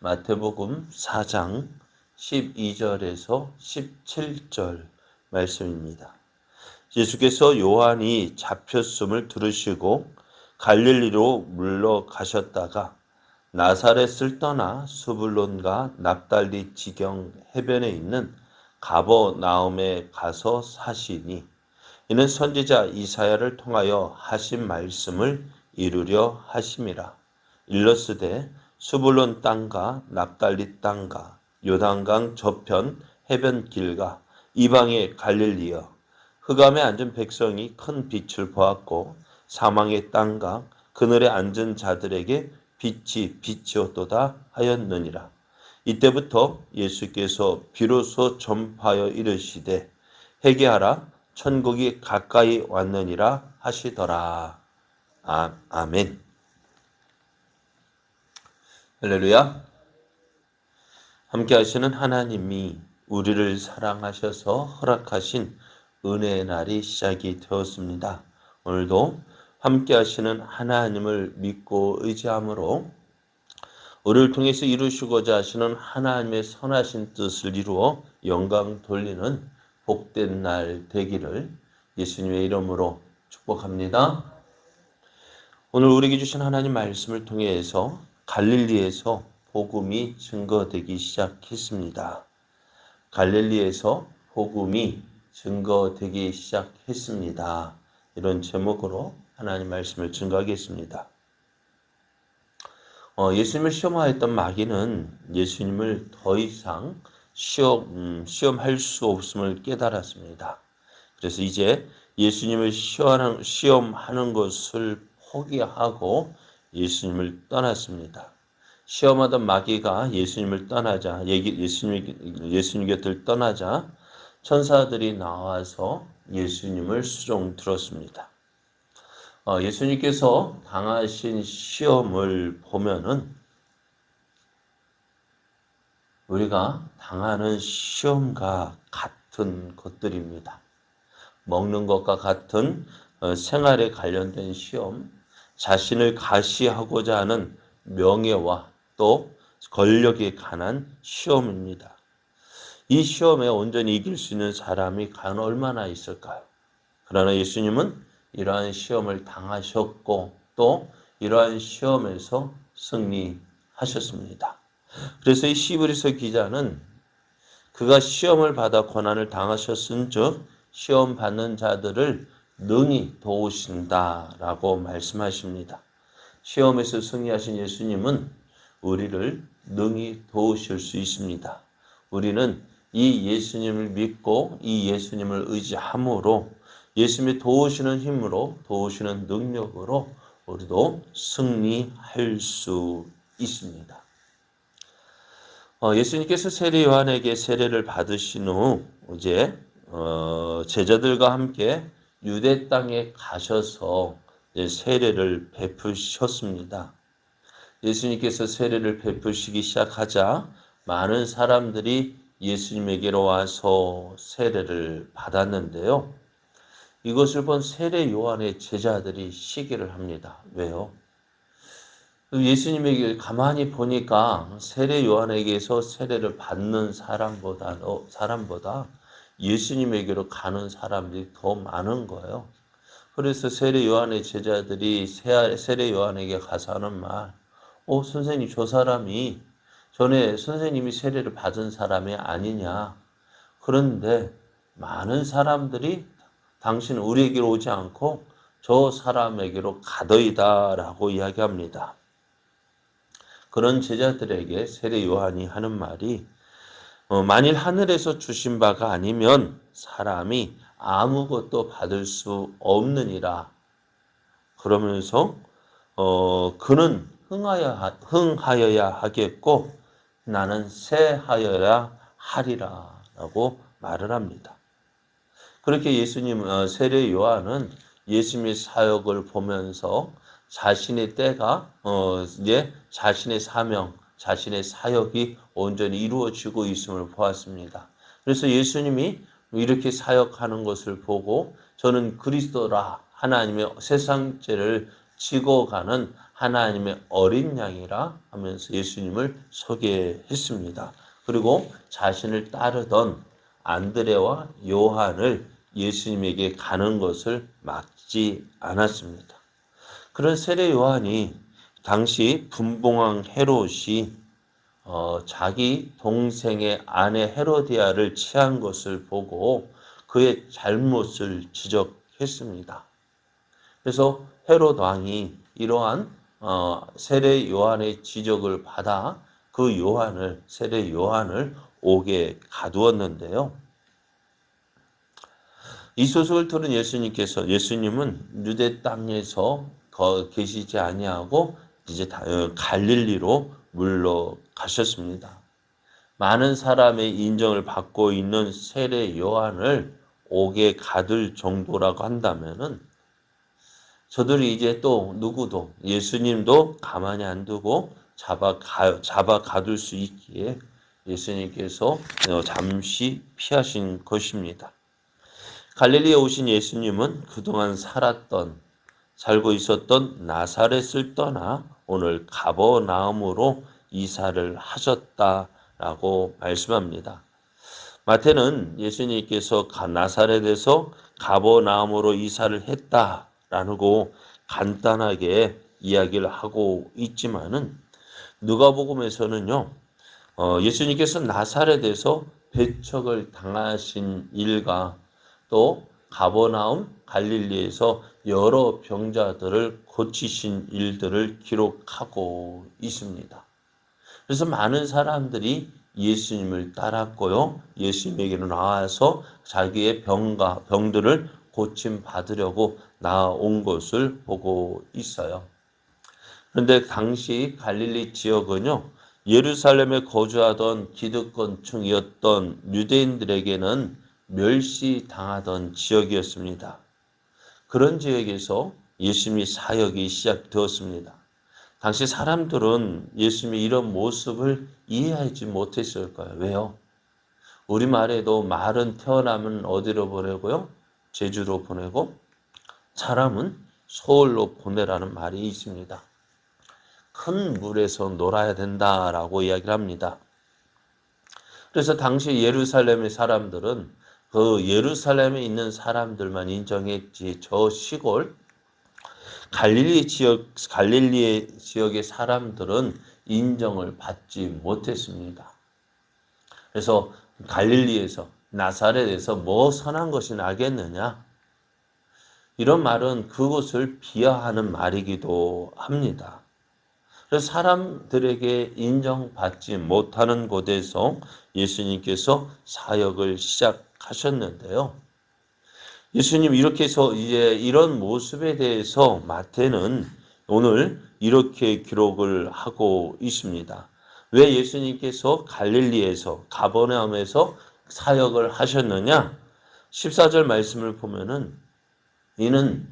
마태복음 4장 12절에서 17절 말씀입니다. 예수께서 요한이 잡혔음을 들으시고 갈릴리로 물러가셨다가 나사렛을 떠나 스불론과 납달리 지경 해변에 있는 가버나움에 가서 사시니 이는 선지자 이사야를 통하여 하신 말씀을 이루려 하심이라. 일러스되 스불론 땅과 납달리 땅과 요단강 저편 해변길과 이방의 갈릴리여, 흑암에 앉은 백성이 큰 빛을 보았고 사망의 땅과 그늘에 앉은 자들에게 빛이 비치었도다 하였느니라. 이때부터 예수께서 비로소 전파하여 이르시되 회개하라, 천국이 가까이 왔느니라 하시더라. 아멘. 할렐루야. 함께 하시는 하나님이 우리를 사랑하셔서 허락하신 은혜의 날이 시작이 되었습니다. 오늘도 함께 하시는 하나님을 믿고 의지함으로 우리를 통해서 이루시고자 하시는 하나님의 선하신 뜻을 이루어 영광 돌리는 복된 날 되기를 예수님의 이름으로 축복합니다. 오늘 우리에게 주신 하나님 말씀을 통해서 갈릴리에서 복음이 증거되기 시작했습니다. 갈릴리에서 복음이 증거되기 시작했습니다. 이런 제목으로 하나님 말씀을 증거하겠습니다. 예수님을 시험하였던 마귀는 예수님을 더 이상 시험할 수 없음을 깨달았습니다. 그래서 이제 예수님을 시험하는 것을 포기하고 예수님을 떠났습니다. 시험하던 마귀가 예수님을 떠나자, 예수님 곁을 떠나자 천사들이 나와서 예수님을 수종 들었습니다. 예수님께서 당하신 시험을 보면은 우리가 당하는 시험과 같은 것들입니다. 먹는 것과 같은 생활에 관련된 시험, 자신을 가시하고자 하는 명예와 또 권력에 관한 시험입니다. 이 시험에 온전히 이길 수 있는 사람이 과연 얼마나 있을까요? 그러나 예수님은 이러한 시험을 당하셨고 또 이러한 시험에서 승리하셨습니다. 그래서 이 히브리서 기자는 그가 시험을 받아 고난을 당하셨은즉 시험 받는 자들을 능히 도우신다라고 말씀하십니다. 시험에서 승리하신 예수님은 우리를 능히 도우실 수 있습니다. 우리는 이 예수님을 믿고 이 예수님을 의지함으로 예수님이 도우시는 힘으로 도우시는 능력으로 우리도 승리할 수 있습니다. 예수님께서 세례 요한에게 세례를 받으신 후 이제 제자들과 함께 유대 땅에 가셔서 세례를 베푸셨습니다. 예수님께서 세례를 베푸시기 시작하자 많은 사람들이 예수님에게로 와서 세례를 받았는데요. 이것을 본 세례 요한의 제자들이 시기를 합니다. 왜요? 예수님에게 가만히 보니까 세례 요한에게서 세례를 받는 사람보다 예수님에게로 가는 사람들이 더 많은 거예요. 그래서 세례 요한의 제자들이 세례 요한에게 가서 하는 말, 선생님, 저 사람이 전에 선생님이 세례를 받은 사람이 아니냐. 그런데 많은 사람들이 당신 우리에게로 오지 않고 저 사람에게로 가더이다 라고 이야기합니다. 그런 제자들에게 세례 요한이 하는 말이 만일 하늘에서 주신 바가 아니면 사람이 아무것도 받을 수 없느니라. 그러면서 그는 흥하여야 하겠고 나는 쇠하여야 하리라 라고 말을 합니다. 그렇게 세례 요한은 예수님의 사역을 보면서 자신의 때가 이제 자신의 사명, 자신의 사역이 온전히 이루어지고 있음을 보았습니다. 그래서 예수님이 이렇게 사역하는 것을 보고 저는 그리스도라, 하나님의 세상 죄를 지고 가는 하나님의 어린 양이라 하면서 예수님을 소개했습니다. 그리고 자신을 따르던 안드레와 요한을 예수님에게 가는 것을 막지 않았습니다. 그런 세례 요한이 당시 분봉왕 헤롯이 자기 동생의 아내 헤로디아를 취한 것을 보고 그의 잘못을 지적했습니다. 그래서 헤롯 왕이 이러한 세례 요한의 지적을 받아 그 세례 요한을 옥에 가두었는데요. 이 소식을 들은 예수님은 유대 땅에서 계시지 아니하고 이제 갈릴리로 물러가셨습니다. 많은 사람의 인정을 받고 있는 세례 요한을 옥에 가둘 정도라고 한다면은 저들이 이제 또 누구도 예수님도 가만히 안 두고 잡아 가둘 수 있기에 예수님께서 잠시 피하신 것입니다. 갈릴리에 오신 예수님은 그동안 살고 있었던 나사렛을 떠나 오늘 가버나움으로 이사를 하셨다라고 말씀합니다. 마태는 예수님께서 나사렛에서 가버나움으로 이사를 했다라고 간단하게 이야기를 하고 있지만은 누가복음에서는요, 예수님께서 나사렛에서 배척을 당하신 일과 또 가버나움 갈릴리에서 여러 병자들을 고치신 일들을 기록하고 있습니다. 그래서 많은 사람들이 예수님을 따랐고요. 예수님에게로 나와서 자기의 병들을 고침 받으려고 나온 것을 보고 있어요. 그런데 당시 갈릴리 지역은요, 예루살렘에 거주하던 기득권층이었던 유대인들에게는 멸시당하던 지역이었습니다. 그런 지역에서 예수님의 사역이 시작되었습니다. 당시 사람들은 예수님의 이런 모습을 이해하지 못했을 거예요. 왜요? 우리말에도 말은 태어나면 어디로 보내고요? 제주로 보내고 사람은 서울로 보내라는 말이 있습니다. 큰 물에서 놀아야 된다라고 이야기를 합니다. 그래서 당시 예루살렘의 사람들은 그 예루살렘에 있는 사람들만 인정했지 저 시골 갈릴리 지역의 사람들은 인정을 받지 못했습니다. 그래서 갈릴리에서 나사렛에서 뭐 선한 것이 나겠느냐? 이런 말은 그곳을 비하하는 말이기도 합니다. 그래서 사람들에게 인정받지 못하는 곳에서 예수님께서 사역을 시작하셨는데요. 예수님 이렇게 해서 이제 이런 모습에 대해서 마태는 오늘 이렇게 기록을 하고 있습니다. 왜 예수님께서 갈릴리에서 가버나움에서 사역을 하셨느냐? 14절 말씀을 보면은 이는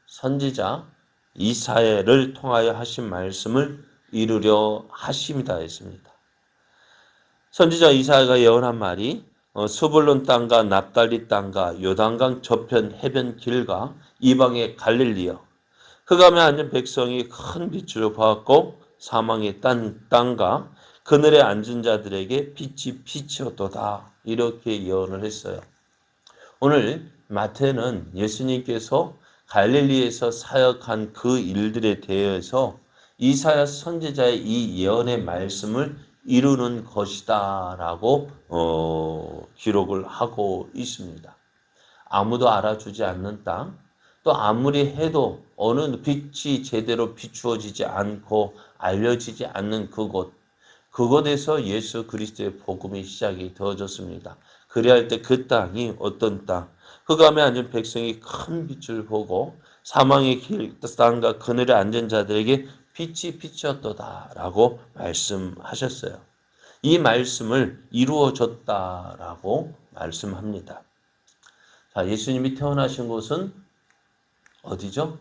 선지자 이사야를 통하여 하신 말씀을 이루려 하심이다 했습니다. 선지자 이사야가 예언한 말이 스불론 땅과 납달리 땅과 요단강 저편 해변 길과 이방의 갈릴리여 흑암에 앉은 백성이 큰 빛을 보았고 사망의 땅과 그늘에 앉은 자들에게 빛이 비치었도다 이렇게 예언을 했어요. 오늘 마태는 예수님께서 갈릴리에서 사역한 그 일들에 대해서 이사야 선지자의 이 예언의 말씀을 이루는 것이다 라고 기록을 하고 있습니다. 아무도 알아주지 않는 땅, 또 아무리 해도 어느 빛이 제대로 비추어지지 않고 알려지지 않는 그곳에서 예수 그리스도의 복음이 시작이 되어졌습니다. 그리할 때 그 땅이 어떤 땅, 흑암에 앉은 백성이 큰 빛을 보고 사망의 땅과 그늘에 앉은 자들에게 빛이 비쳤도다라고 말씀하셨어요. 이 말씀을 이루어졌다라고 말씀합니다. 자, 예수님이 태어나신 곳은 어디죠?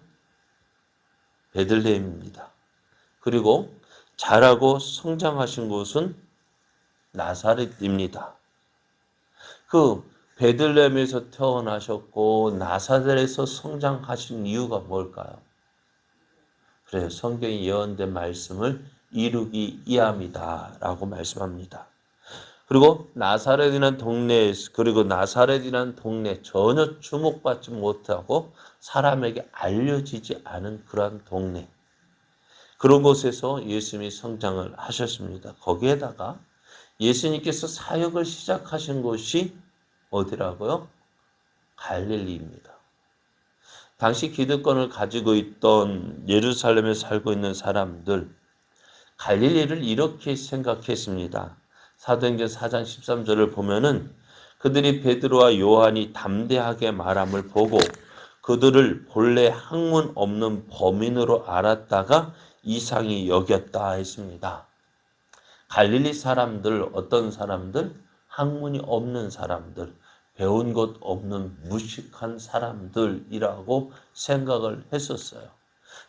베들레헴입니다. 그리고 자라고 성장하신 곳은 나사렛입니다. 그 베들레헴에서 태어나셨고 나사렛에서 성장하신 이유가 뭘까요? 그래요. 성경이 예언된 말씀을 이루기 위함이다 라고 말씀합니다. 그리고 나사렛이라는 동네에서, 그리고 나사렛이라는 동네 전혀 주목받지 못하고 사람에게 알려지지 않은 그러한 동네, 그런 곳에서 예수님이 성장을 하셨습니다. 거기에다가 예수님께서 사역을 시작하신 곳이 어디라고요? 갈릴리입니다. 당시 기득권을 가지고 있던 예루살렘에 살고 있는 사람들, 갈릴리를 이렇게 생각했습니다. 사도행전 4장 13절을 보면은 그들이 베드로와 요한이 담대하게 말함을 보고 그들을 본래 학문 없는 범인으로 알았다가 이상히 여겼다 했습니다. 갈릴리 사람들, 어떤 사람들? 학문이 없는 사람들, 배운 것 없는 무식한 사람들이라고 생각을 했었어요.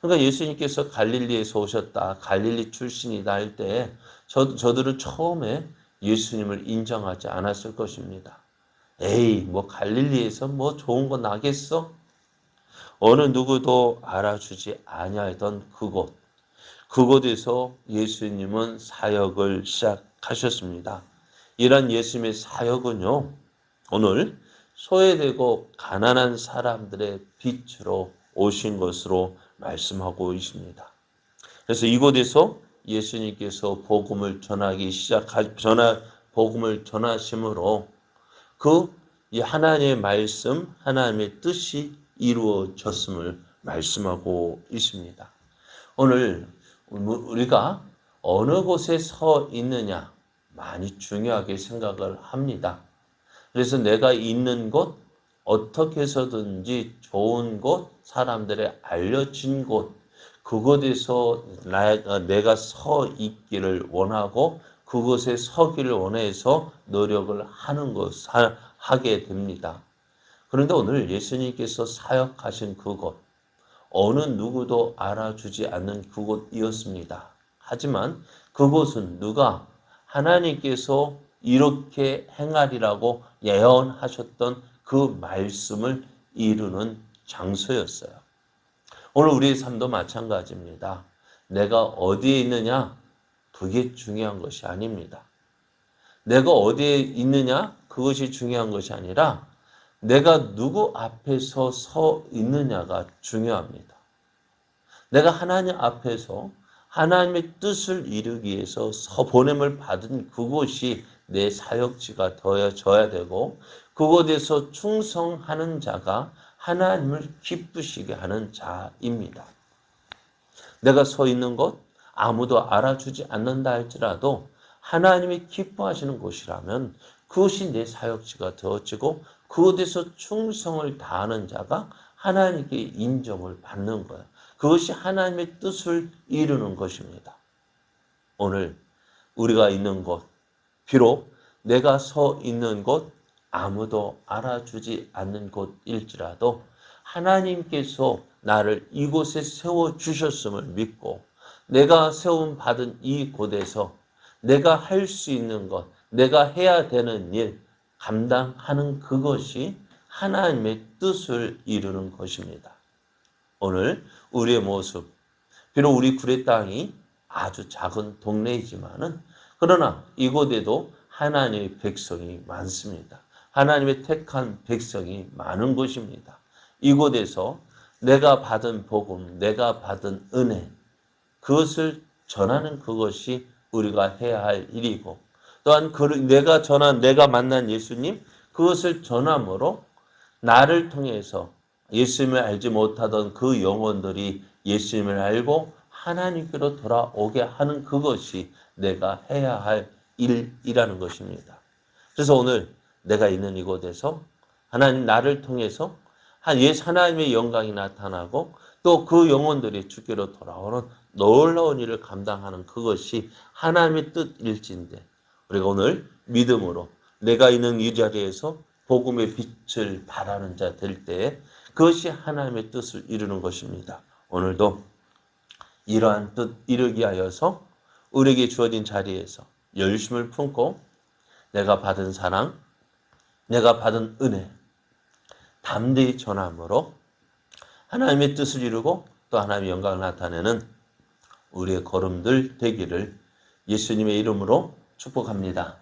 그러니까 예수님께서 갈릴리에서 오셨다, 갈릴리 출신이다 할 때 저들은 처음에 예수님을 인정하지 않았을 것입니다. 에이, 뭐 갈릴리에서 뭐 좋은 거 나겠어? 어느 누구도 알아주지 아니하던 그곳에서 예수님은 사역을 시작하셨습니다. 이런 예수님의 사역은요, 오늘 소외되고 가난한 사람들의 빛으로 오신 것으로 말씀하고 있습니다. 그래서 이곳에서 예수님께서 복음을 복음을 전하심으로 이 하나님의 말씀, 하나님의 뜻이 이루어졌음을 말씀하고 있습니다. 오늘 우리가 어느 곳에 서 있느냐 많이 중요하게 생각을 합니다. 그래서 내가 있는 곳, 어떻게 해서든지 좋은 곳, 사람들의 알려진 곳, 그곳에서 내가 서 있기를 원하고 그곳에 서기를 원해서 노력을 하게 됩니다. 그런데 오늘 예수님께서 사역하신 그곳, 어느 누구도 알아주지 않는 그곳이었습니다. 하지만 그곳은 누가 하나님께서 이렇게 행하리라고 예언하셨던 그 말씀을 이루는 장소였어요. 오늘 우리의 삶도 마찬가지입니다. 내가 어디에 있느냐? 그게 중요한 것이 아닙니다. 내가 어디에 있느냐? 그것이 중요한 것이 아니라 내가 누구 앞에서 서 있느냐가 중요합니다. 내가 하나님 앞에서 하나님의 뜻을 이루기 위해서 보냄을 받은 그곳이 내 사역지가 되어져야 되고 그곳에서 충성하는 자가 하나님을 기쁘시게 하는 자입니다. 내가 서 있는 곳 아무도 알아주지 않는다 할지라도 하나님이 기뻐하시는 곳이라면 그것이 내 사역지가 되어지고 그곳에서 충성을 다하는 자가 하나님께 인정을 받는 거예요. 그것이 하나님의 뜻을 이루는 것입니다. 오늘 우리가 있는 곳, 비록 내가 서 있는 곳 아무도 알아주지 않는 곳일지라도 하나님께서 나를 이곳에 세워주셨음을 믿고 내가 세움받은 이 곳에서 내가 할 수 있는 것, 내가 해야 되는 일, 감당하는 그것이 하나님의 뜻을 이루는 것입니다. 오늘 우리의 모습, 비록 우리 구례 땅이 아주 작은 동네이지만은 그러나 이곳에도 하나님의 백성이 많습니다. 하나님의 택한 백성이 많은 곳입니다. 이곳에서 내가 받은 복음, 내가 받은 은혜, 그것을 전하는 그것이 우리가 해야 할 일이고 또한 내가 만난 예수님, 그것을 전함으로 나를 통해서 예수님을 알지 못하던 그 영혼들이 예수님을 알고 하나님께로 돌아오게 하는 그것이 내가 해야 할 일이라는 것입니다. 그래서 오늘 내가 있는 이곳에서 하나님 나를 통해서 하나님의 영광이 나타나고 또 그 영혼들이 주께로 돌아오는 놀라운 일을 감당하는 그것이 하나님의 뜻일진데 우리가 오늘 믿음으로 내가 있는 이 자리에서 복음의 빛을 발하는 자 될 때에 그것이 하나님의 뜻을 이루는 것입니다. 오늘도 이러한 뜻 이루기 하여서 우리에게 주어진 자리에서 열심을 품고 내가 받은 사랑, 내가 받은 은혜 담대히 전함으로 하나님의 뜻을 이루고 또 하나님의 영광을 나타내는 우리의 걸음들 되기를 예수님의 이름으로 축복합니다.